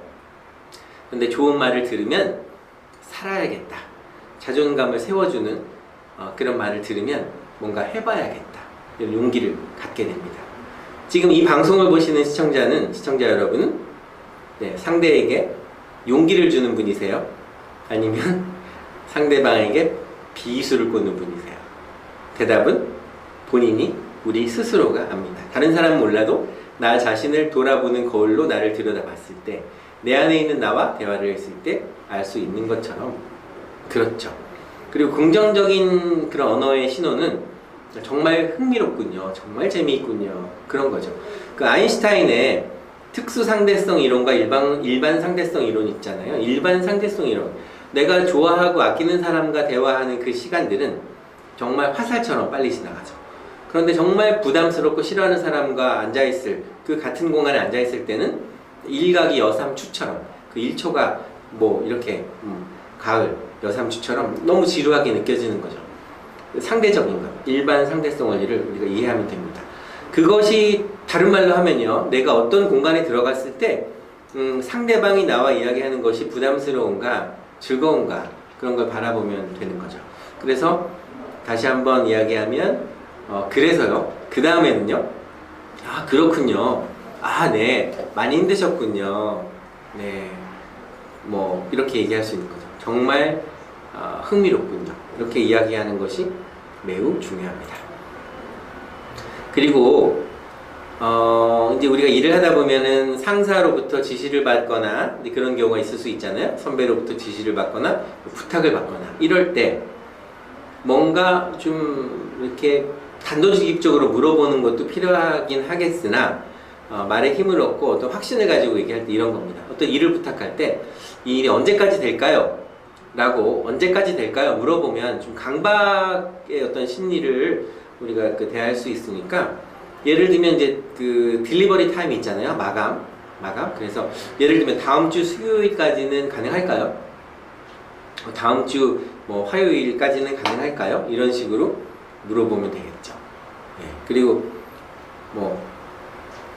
근데 좋은 말을 들으면 살아야겠다. 자존감을 세워주는 그런 말을 들으면 뭔가 해봐야겠다. 이런 용기를 갖게 됩니다. 지금 이 방송을 보시는 시청자 여러분은 상대에게 용기를 주는 분이세요? 아니면 상대방에게 비수를 꽂는 분이세요? 대답은 본인이 우리 스스로가 압니다. 다른 사람은 몰라도 나 자신을 돌아보는 거울로 나를 들여다봤을 때 내 안에 있는 나와 대화를 했을 때 알 수 있는 것처럼 그렇죠. 그리고 긍정적인 그런 언어의 신호는 정말 흥미롭군요. 정말 재미있군요. 그런 거죠. 그 아인슈타인의 특수 상대성 이론과 일반 상대성 이론 있잖아요. 일반 상대성 이론. 내가 좋아하고 아끼는 사람과 대화하는 그 시간들은 정말 화살처럼 빨리 지나가죠. 그런데 정말 부담스럽고 싫어하는 사람과 앉아있을, 그 같은 공간에 앉아있을 때는 일각이 여삼추처럼 그 1초가 뭐 이렇게 가을 여삼추처럼 너무 지루하게 느껴지는 거죠. 상대적인 것, 일반 상대성 원리를 우리가 이해하면 됩니다. 그것이 다른 말로 하면요, 내가 어떤 공간에 들어갔을 때 상대방이 나와 이야기하는 것이 부담스러운가 즐거운가 그런 걸 바라보면 되는 거죠. 그래서 다시 한번 이야기하면 그래서요, 그 다음에는요, 아 그렇군요, 아 네 많이 힘드셨군요, 네 뭐 이렇게 얘기할 수 있는 거죠. 정말 흥미롭군요, 이렇게 이야기하는 것이 매우 중요합니다. 그리고 이제 우리가 일을 하다 보면은 상사로부터 지시를 받거나 그런 경우가 있을 수 있잖아요. 선배로부터 지시를 받거나 부탁을 받거나 이럴 때 뭔가 좀 이렇게 단도직입적으로 물어보는 것도 필요하긴 하겠으나 말에 힘을 얻고 어떤 확신을 가지고 얘기할 때 이런 겁니다. 어떤 일을 부탁할 때 이 일이 언제까지 될까요? 라고 언제까지 될까요? 물어보면 좀 강박의 어떤 심리를 우리가 대할 수 있으니까, 예를 들면 이제 그 딜리버리 타임이 있잖아요. 마감. 그래서 예를 들면 다음 주 수요일까지는 가능할까요? 다음 주 뭐 화요일까지는 가능할까요? 이런 식으로 물어보면 되겠죠. 예. 그리고 뭐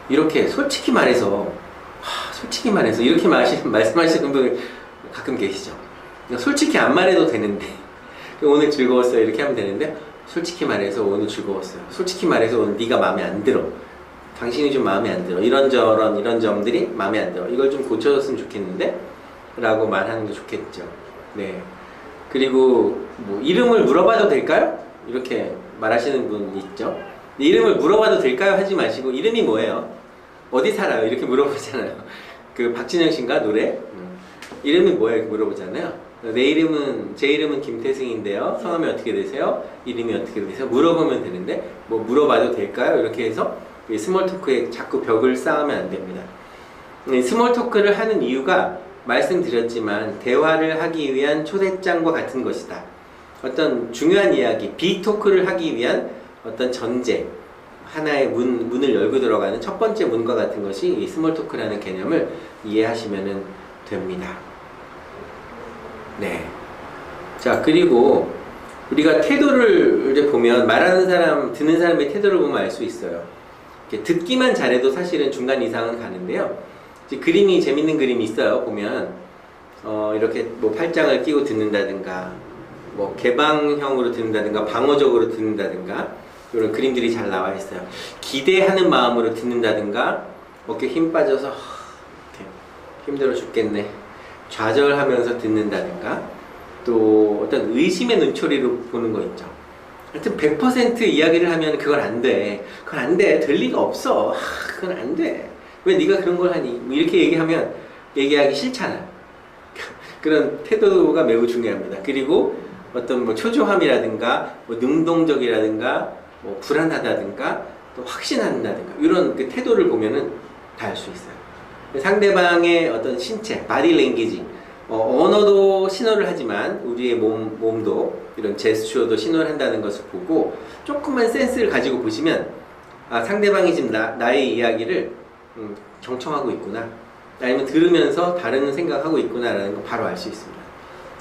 이렇게 솔직히 말해서 이렇게 말씀하시는 분 가끔 계시죠. 솔직히 안 말해도 되는데 오늘 즐거웠어요 이렇게 하면 되는데, 솔직히 말해서 오늘 즐거웠어요, 솔직히 말해서 오늘 네가 마음에 안 들어, 당신이 좀 마음에 안 들어, 이런저런 이런 점들이 마음에 안 들어, 이걸 좀 고쳐줬으면 좋겠는데 라고 말하는 게 좋겠죠. 네. 그리고 뭐 이름을 물어봐도 될까요? 이렇게 말하시는 분 있죠. 이름을 물어봐도 될까요? 하지 마시고 이름이 뭐예요? 어디 살아요? 이렇게 물어보잖아요. 그 박진영 씨인가 노래? 이름이 뭐예요? 이렇게 물어보잖아요. 제 이름은 김태승인데요. 성함이 어떻게 되세요? 이름이 어떻게 되세요? 물어보면 되는데 뭐 물어봐도 될까요? 이렇게 해서 스몰 토크에 자꾸 벽을 쌓으면 안 됩니다. 스몰 토크를 하는 이유가 말씀드렸지만 대화를 하기 위한 초대장과 같은 것이다. 어떤 중요한 이야기, 비토크를 하기 위한 어떤 전제, 하나의 문을 열고 들어가는 첫 번째 문과 같은 것이 이 스몰 토크라는 개념을 이해하시면 됩니다. 네. 자, 그리고 우리가 태도를 이제 보면, 말하는 사람, 듣는 사람의 태도를 보면 알 수 있어요. 이렇게 듣기만 잘해도 사실은 중간 이상은 가는데요. 이제 그림이, 재밌는 그림이 있어요. 보면 이렇게 뭐 팔짱을 끼고 듣는다든가, 뭐 개방형으로 듣는다든가, 방어적으로 듣는다든가, 이런 그림들이 잘 나와 있어요. 기대하는 마음으로 듣는다든가, 어깨 힘 빠져서 이렇게 힘들어 죽겠네, 좌절하면서 듣는다든가, 또 어떤 의심의 눈초리로 보는 거 있죠. 하여튼 100% 이야기를 하면 그건 안 돼, 그건 안 돼, 될 리가 없어, 그건 안 돼, 왜 네가 그런 걸 하니, 뭐 이렇게 얘기하면 얘기하기 싫잖아. 그런 태도가 매우 중요합니다. 그리고 어떤 뭐 초조함이라든가, 뭐 능동적이라든가, 뭐 불안하다든가, 또 확신한다든가, 이런 그 태도를 보면은 다 알 수 있어요. 상대방의 어떤 신체, 바디 랭귀지, 언어도 신호를 하지만 우리의 몸도 이런 제스처도 신호를 한다는 것을 보고 조금만 센스를 가지고 보시면, 아, 상대방이 지금 나의 이야기를 경청하고 있구나, 아니면 들으면서 다른 생각하고 있구나라는 걸 바로 알 수 있습니다.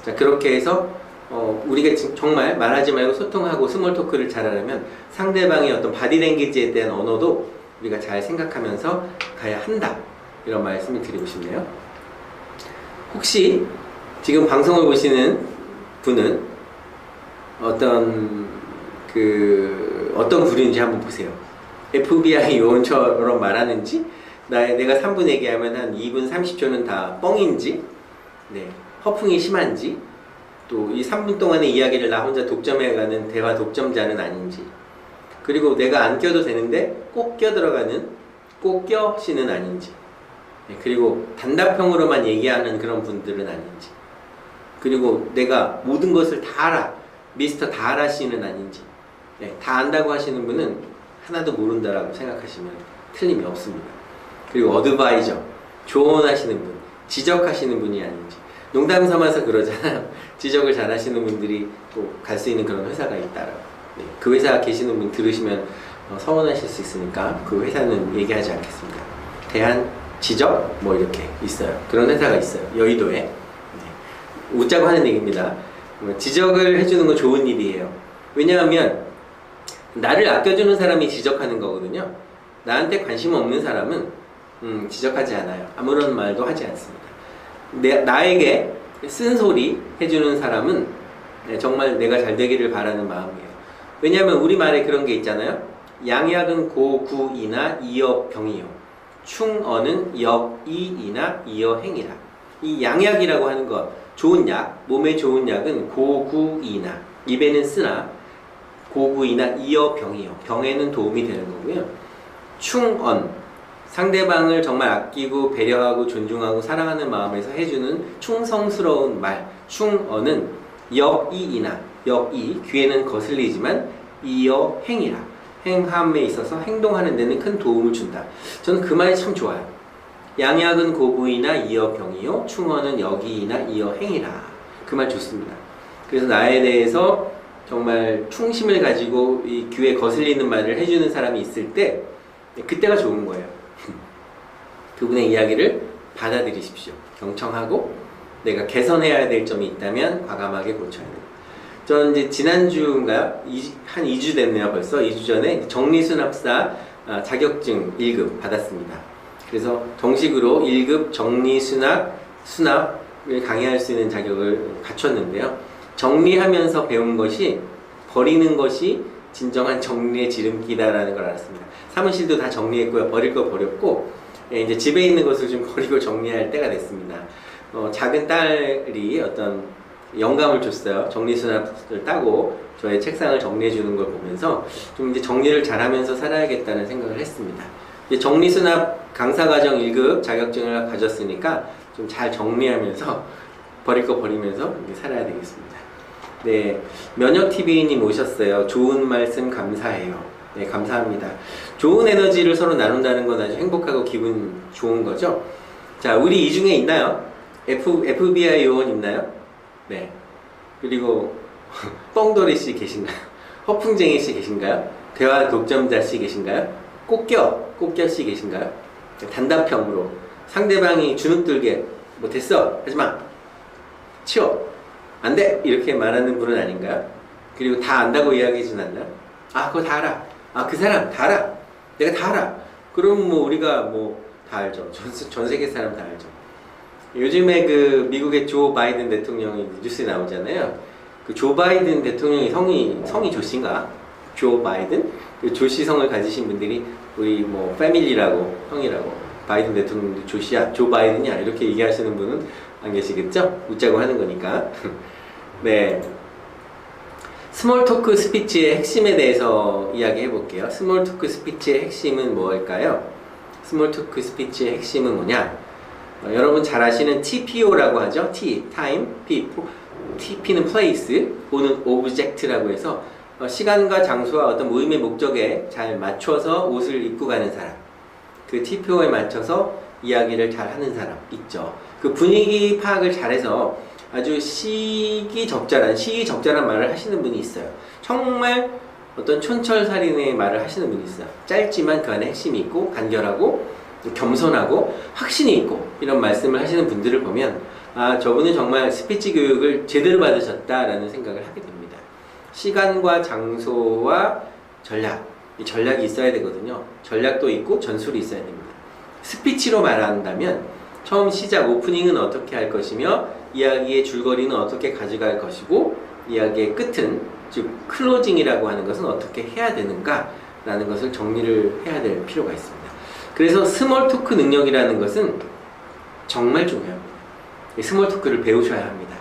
자, 그렇게 해서 우리가 정말 말하지 말고 소통하고 스몰 토크를 잘하려면 상대방의 어떤 바디랭귀지에 대한 언어도 우리가 잘 생각하면서 가야 한다, 이런 말씀을 드리고 싶네요. 혹시 지금 방송을 보시는 분은 어떤 부류인지 한번 보세요. FBI 요원처럼 말하는지, 내가 3분 얘기하면 한 2분 30초는 다 뻥인지, 네, 허풍이 심한지, 또 이 3분 동안의 이야기를 나 혼자 독점해가는 대화 독점자는 아닌지, 그리고 내가 안 껴도 되는데 꼭 껴들어가는 꼭 껴씨는 아닌지, 네, 그리고 단답형으로만 얘기하는 그런 분들은 아닌지, 그리고 내가 모든 것을 다 알아, 미스터 다 알아 씨는 아닌지, 네, 다 안다고 하시는 분은 하나도 모른다라고 생각하시면 틀림이 없습니다. 그리고 어드바이저, 조언하시는 분, 지적하시는 분이 아닌지, 농담 삼아서 그러잖아요. 지적을 잘 하시는 분들이 꼭 갈 수 있는 그런 회사가 있다라고. 네, 그 회사 계시는 분 들으시면 서운하실 수 있으니까 그 회사는 얘기하지 않겠습니다. 대한 지적 뭐 이렇게 있어요. 그런 회사가 있어요. 여의도에. 네, 웃자고 하는 얘기입니다. 지적을 해주는 건 좋은 일이에요. 왜냐하면 나를 아껴주는 사람이 지적하는 거거든요. 나한테 관심 없는 사람은 지적하지 않아요. 아무런 말도 하지 않습니다. 나에게 쓴소리 해주는 사람은 정말 내가 잘 되기를 바라는 마음이에요. 왜냐하면 우리말에 그런 게 있잖아요. 양약은 고구이나 이어병이요, 충어는 역이이나 이어행이라. 이 양약이라고 하는 것, 좋은 약, 몸에 좋은 약은 고구이나, 입에는 쓰나, 고구이나 이어병이요, 병에는 도움이 되는 거고요. 충언, 상대방을 정말 아끼고 배려하고 존중하고 사랑하는 마음에서 해주는 충성스러운 말, 충언은 역이이나, 역이, 귀에는 거슬리지만 이어행이라, 행함에 있어서 행동하는 데는 큰 도움을 준다. 저는 그 말이 참 좋아요. 양약은 고구이나 이어병이요, 충언은 역이이나 이어행이라. 그 말 좋습니다. 그래서 나에 대해서 정말 충심을 가지고 이 귀에 거슬리는 말을 해주는 사람이 있을 때, 그때가 좋은 거예요. 그분의 이야기를 받아들이십시오. 경청하고 내가 개선해야 될 점이 있다면 과감하게 고쳐야 돼요. 저는 이제 지난주인가요? 한 2주 됐네요. 벌써 2주 전에 정리수납사 자격증 1급 받았습니다. 그래서 정식으로 1급 정리수납을 강의할 수 있는 자격을 갖췄는데요. 정리하면서 배운 것이, 버리는 것이 진정한 정리의 지름길이다라는 걸 알았습니다. 사무실도 다 정리했고요. 버릴 거 버렸고, 이제 집에 있는 것을 좀 버리고 정리할 때가 됐습니다. 작은 딸이 어떤 영감을 줬어요. 정리수납을 따고 저의 책상을 정리해 주는 걸 보면서 좀 이제 정리를 잘하면서 살아야겠다는 생각을 했습니다. 이제 정리수납 강사과정 1급 자격증을 가졌으니까 좀 잘 정리하면서 버릴 거 버리면서 살아야 되겠습니다. 네, 면역TV님 오셨어요. 좋은 말씀 감사해요. 네, 감사합니다. 좋은 에너지를 서로 나눈다는 건 아주 행복하고 기분 좋은 거죠. 자, 우리 이 중에 있나요? FBI 요원 있나요? 네. 그리고 뻥돌이 씨 계신가요? 허풍쟁이 씨 계신가요? 대화 독점자 씨 계신가요? 꽃겨 씨 계신가요? 단답형으로 상대방이 주눅들게 뭐 됐어, 하지마, 치워, 안돼, 이렇게 말하는 분은 아닌가요? 그리고 다 안다고 이야기해주진 않나요? 아, 그거 다 알아. 아, 그 사람 다 알아. 내가 다 알아. 그럼 뭐 우리가 뭐 다 알죠. 전 세계 사람 다 알죠. 요즘에 그 미국의 조 바이든 대통령이 뉴스에 나오잖아요. 그 조 바이든 대통령이 성이 조씨인가? 조 바이든? 그 조씨 성을 가지신 분들이 우리 뭐 패밀리라고, 형이라고, 바이든 대통령도 조씨야, 조 바이든이야, 이렇게 얘기하시는 분은 안 계시겠죠? 웃자고 하는 거니까. 네. 스몰 토크 스피치의 핵심에 대해서 이야기해 볼게요. 스몰 토크 스피치의 핵심은 뭘까요? 스몰 토크 스피치의 핵심은 뭐냐? 여러분 잘 아시는 TPO라고 하죠. T, time, P는 place, O는 object라고 해서 시간과 장소와 어떤 모임의 목적에 잘 맞춰서 옷을 입고 가는 사람, 그 TPO에 맞춰서 이야기를 잘 하는 사람 있죠. 그 분위기 파악을 잘해서 아주 시기적절한 말을 하시는 분이 있어요. 정말 어떤 촌철살인의 말을 하시는 분이 있어요. 짧지만 그 안에 핵심이 있고 간결하고 겸손하고 확신이 있고 이런 말씀을 하시는 분들을 보면 아, 저분은 정말 스피치 교육을 제대로 받으셨다라는 생각을 하게 됩니다. 시간과 장소와 전략, 이 전략이 있어야 되거든요. 전략도 있고 전술이 있어야 됩니다. 스피치로 말한다면 처음 시작 오프닝은 어떻게 할 것이며 이야기의 줄거리는 어떻게 가져갈 것이고 이야기의 끝은 즉 클로징이라고 하는 것은 어떻게 해야 되는가 라는 것을 정리를 해야 될 필요가 있습니다. 그래서 스몰 토크 능력이라는 것은 정말 중요합니다. 스몰 토크를 배우셔야 합니다.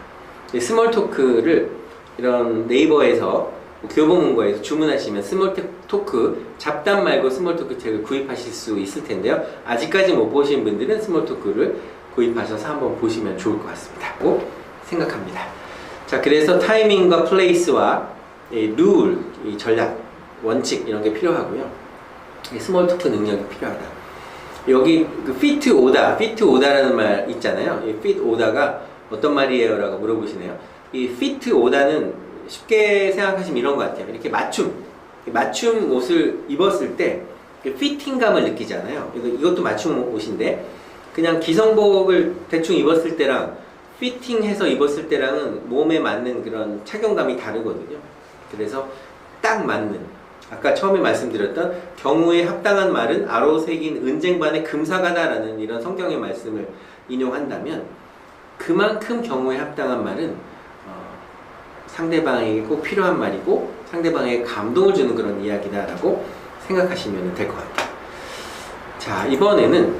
스몰 토크를 이런 네이버에서 교보문고에서 주문하시면 스몰 토크 잡담 말고 스몰 토크 책을 구입하실 수 있을 텐데요. 아직까지 못 보신 분들은 스몰 토크를 구입하셔서 한번 보시면 좋을 것 같습니다. 고 생각합니다. 자, 그래서 타이밍과 플레이스와 룰, 이 전략, 원칙 이런 게 필요하고요. 스몰 토크 능력이 필요하다. 여기 그 피트 오다라는 말 있잖아요. 이 피트 오다가 어떤 말이에요? 라고 물어보시네요. 이 피트 오다는 쉽게 생각하시면 이런 것 같아요. 이렇게 맞춤 옷을 입었을 때 피팅감을 느끼잖아요. 이것도 맞춤 옷인데 그냥 기성복을 대충 입었을 때랑 피팅해서 입었을 때랑은 몸에 맞는 그런 착용감이 다르거든요. 그래서 딱 맞는 아까 처음에 말씀드렸던 경우에 합당한 말은 아로 새긴 은쟁반의 금사가다라는 이런 성경의 말씀을 인용한다면 그만큼 경우에 합당한 말은 상대방에게 꼭 필요한 말이고 상대방에게 감동을 주는 그런 이야기다라고 생각하시면 될 것 같아요. 자, 이번에는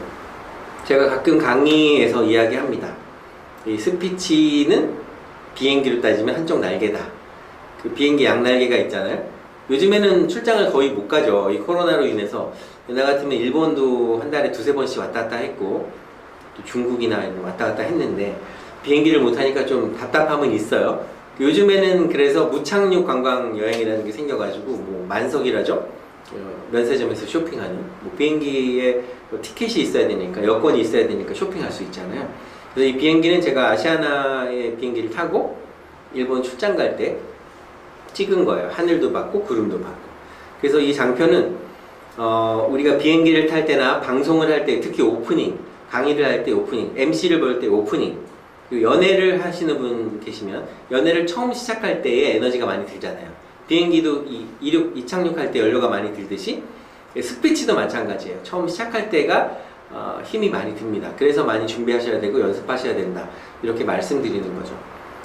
제가 가끔 강의에서 이야기합니다. 이 스피치는 비행기로 따지면 한쪽 날개다. 그 비행기 양날개가 있잖아요. 요즘에는 출장을 거의 못 가죠. 이 코로나로 인해서. 옛날 같으면 일본도 한 달에 두세 번씩 왔다 갔다 했고 또 중국이나 왔다 갔다 했는데 비행기를 못 타니까 좀 답답함은 있어요. 요즘에는 그래서 무착륙 관광 여행이라는 게 생겨가지고 뭐 만석이라죠. 면세점에서 쇼핑하는 비행기에 티켓이 있어야 되니까 여권이 있어야 되니까 쇼핑할 수 있잖아요. 그래서 이 비행기는 제가 아시아나의 비행기를 타고 일본 출장 갈 때 찍은 거예요. 하늘도 봤고 구름도 봤고. 그래서 이 장표는 우리가 비행기를 탈 때나 방송을 할 때 특히 오프닝, 강의를 할 때 오프닝, MC를 볼 때 오프닝, 그리고 연애를 하시는 분 계시면 연애를 처음 시작할 때에 에너지가 많이 들잖아요. 비행기도 이착륙할 때 연료가 많이 들듯이 스피치도 마찬가지예요. 처음 시작할 때가 힘이 많이 듭니다. 그래서 많이 준비하셔야 되고 연습하셔야 된다. 이렇게 말씀드리는 거죠.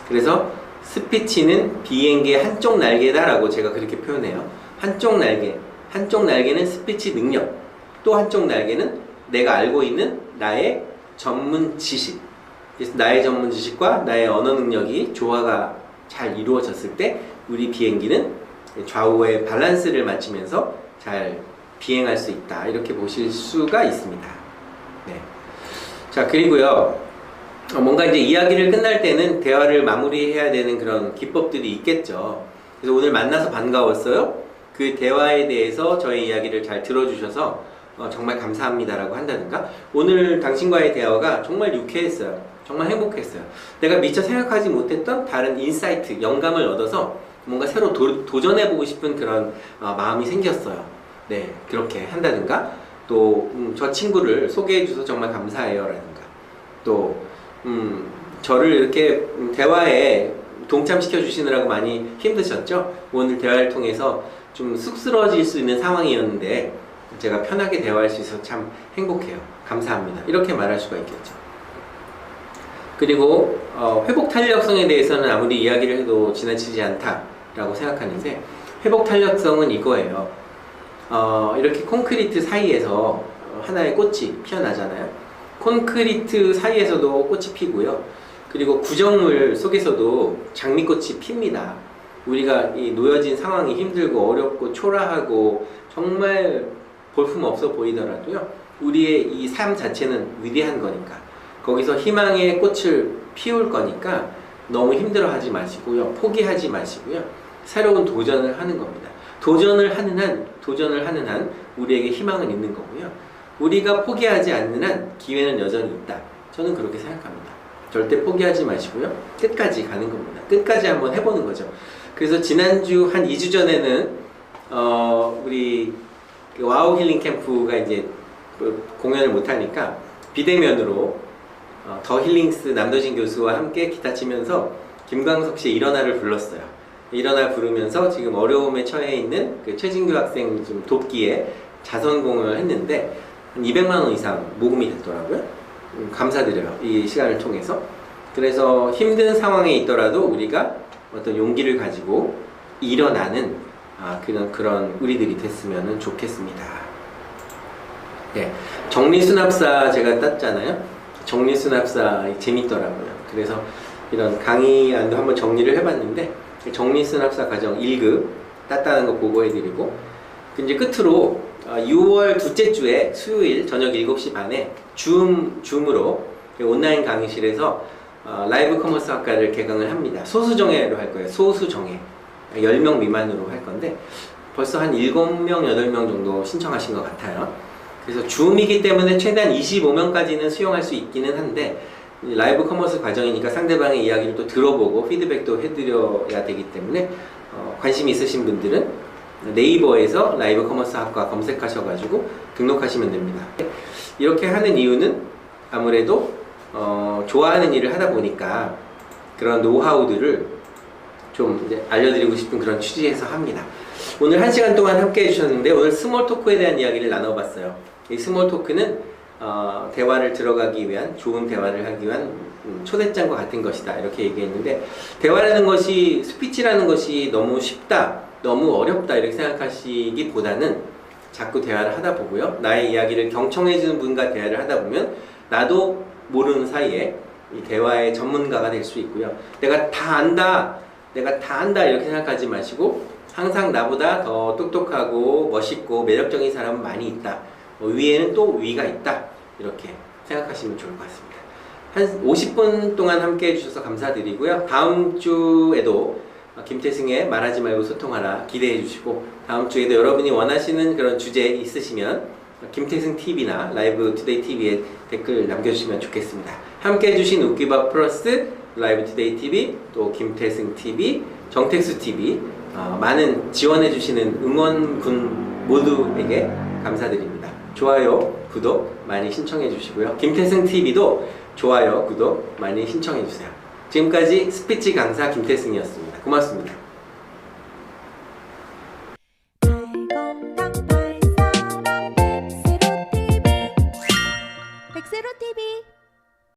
그래서 스피치는 비행기의 한쪽 날개다라고 제가 그렇게 표현해요. 한쪽 날개는 스피치 능력, 또 한쪽 날개는 내가 알고 있는 나의 전문 지식. 그래서 나의 전문 지식과 나의 언어 능력이 조화가 잘 이루어졌을 때 우리 비행기는 좌우의 밸런스를 맞추면서 잘 비행할 수 있다. 이렇게 보실 수가 있습니다. 네. 자, 그리고요. 뭔가 이제 이야기를 끝날 때는 대화를 마무리해야 되는 그런 기법들이 있겠죠. 그래서 오늘 만나서 반가웠어요. 그 대화에 대해서 저의 이야기를 잘 들어주셔서 정말 감사합니다라고 한다든가 오늘 당신과의 대화가 정말 유쾌했어요. 정말 행복했어요. 내가 미처 생각하지 못했던 다른 인사이트, 영감을 얻어서 뭔가 새로 도전해보고 싶은 그런 마음이 생겼어요. 네, 그렇게 한다든가 또 저 친구를 소개해줘서 정말 감사해요 라든가 또 저를 이렇게 대화에 동참시켜 주시느라고 많이 힘드셨죠? 오늘 대화를 통해서 좀 쑥스러워질 수 있는 상황이었는데 제가 편하게 대화할 수 있어서 참 행복해요. 감사합니다. 이렇게 말할 수가 있겠죠. 그리고 회복 탄력성에 대해서는 아무리 이야기를 해도 지나치지 않다라고 생각하는데 회복 탄력성은 이거예요. 이렇게 콘크리트 사이에서 하나의 꽃이 피어나잖아요. 콘크리트 사이에서도 꽃이 피고요. 그리고 구정물 속에서도 장미꽃이 핍니다. 우리가 이 놓여진 상황이 힘들고 어렵고 초라하고 정말 볼품없어 보이더라도요. 우리의 이 삶 자체는 위대한 거니까 거기서 희망의 꽃을 피울 거니까 너무 힘들어하지 마시고요. 포기하지 마시고요. 새로운 도전을 하는 겁니다. 도전을 하는 한 우리에게 희망은 있는 거고요. 우리가 포기하지 않는 한 기회는 여전히 있다. 저는 그렇게 생각합니다. 절대 포기하지 마시고요. 끝까지 가는 겁니다. 끝까지 한번 해보는 거죠. 그래서 지난주 한 2주 전에는 우리 와우 힐링 캠프가 이제 공연을 못하니까 비대면으로 더 힐링스 남도진 교수와 함께 기타 치면서 김광석 씨의 일어나를 불렀어요. 일어나 부르면서 지금 어려움에 처해 있는 그 최진규 학생 좀 돕기에 자선공을 했는데 한 200만 원 이상 모금이 됐더라고요. 감사드려요. 이 시간을 통해서. 그래서 힘든 상황에 있더라도 우리가 어떤 용기를 가지고 일어나는 그런 우리들이 됐으면 좋겠습니다. 네, 정리수납사 제가 땄잖아요. 정리수납사 재밌더라고요. 그래서 이런 강의안도 한번 정리를 해봤는데 정리수납사 과정 1급 땄다는 거 보고해드리고 이제 끝으로 6월 둘째 주에 수요일 저녁 7시 반에 줌으로 온라인 강의실에서 라이브 커머스 학과를 개강을 합니다. 소수정예로 할 거예요. 소수정예 10명 미만으로 할 건데 벌써 한 7명, 8명 정도 신청하신 것 같아요. 그래서 줌이기 때문에 최대한 25명까지는 수용할 수 있기는 한데 라이브 커머스 과정이니까 상대방의 이야기를 또 들어보고 피드백도 해드려야 되기 때문에 관심 있으신 분들은 네이버에서 라이브 커머스 학과 검색하셔가지고 등록하시면 됩니다. 이렇게 하는 이유는 아무래도 좋아하는 일을 하다 보니까 그런 노하우들을 좀 이제 알려드리고 싶은 그런 취지에서 합니다. 오늘 1시간 동안 함께 해주셨는데 오늘 스몰 토크에 대한 이야기를 나눠봤어요. 이 스몰 토크는 대화를 들어가기 위한, 좋은 대화를 하기 위한 초대장과 같은 것이다 이렇게 얘기했는데, 대화라는 것이, 스피치라는 것이 너무 쉽다, 너무 어렵다 이렇게 생각하시기보다는 자꾸 대화를 하다 보고요, 나의 이야기를 경청해주는 분과 대화를 하다 보면 나도 모르는 사이에 이 대화의 전문가가 될 수 있고요. 내가 다 안다 이렇게 생각하지 마시고 항상 나보다 더 똑똑하고 멋있고 매력적인 사람은 많이 있다, 위에는 또 위가 있다 이렇게 생각하시면 좋을 것 같습니다. 한 50분 동안 함께 해주셔서 감사드리고요. 다음 주에도 김태승의 말하지 말고 소통하라 기대해 주시고, 다음 주에도 여러분이 원하시는 그런 주제 있으시면 김태승 TV나 라이브 투데이 TV에 댓글 남겨주시면 좋겠습니다. 함께 해주신 웃기밥 플러스, 라이브 투데이 TV, 또 김태승 TV, 정택수 TV 많은 지원해주시는 응원군 모두에게 감사드립니다. 좋아요, 구독 많이 신청해 주시고요. 김태승 TV도 좋아요, 구독 많이 신청해 주세요. 지금까지 스피치 강사 김태승이었습니다. 고맙습니다.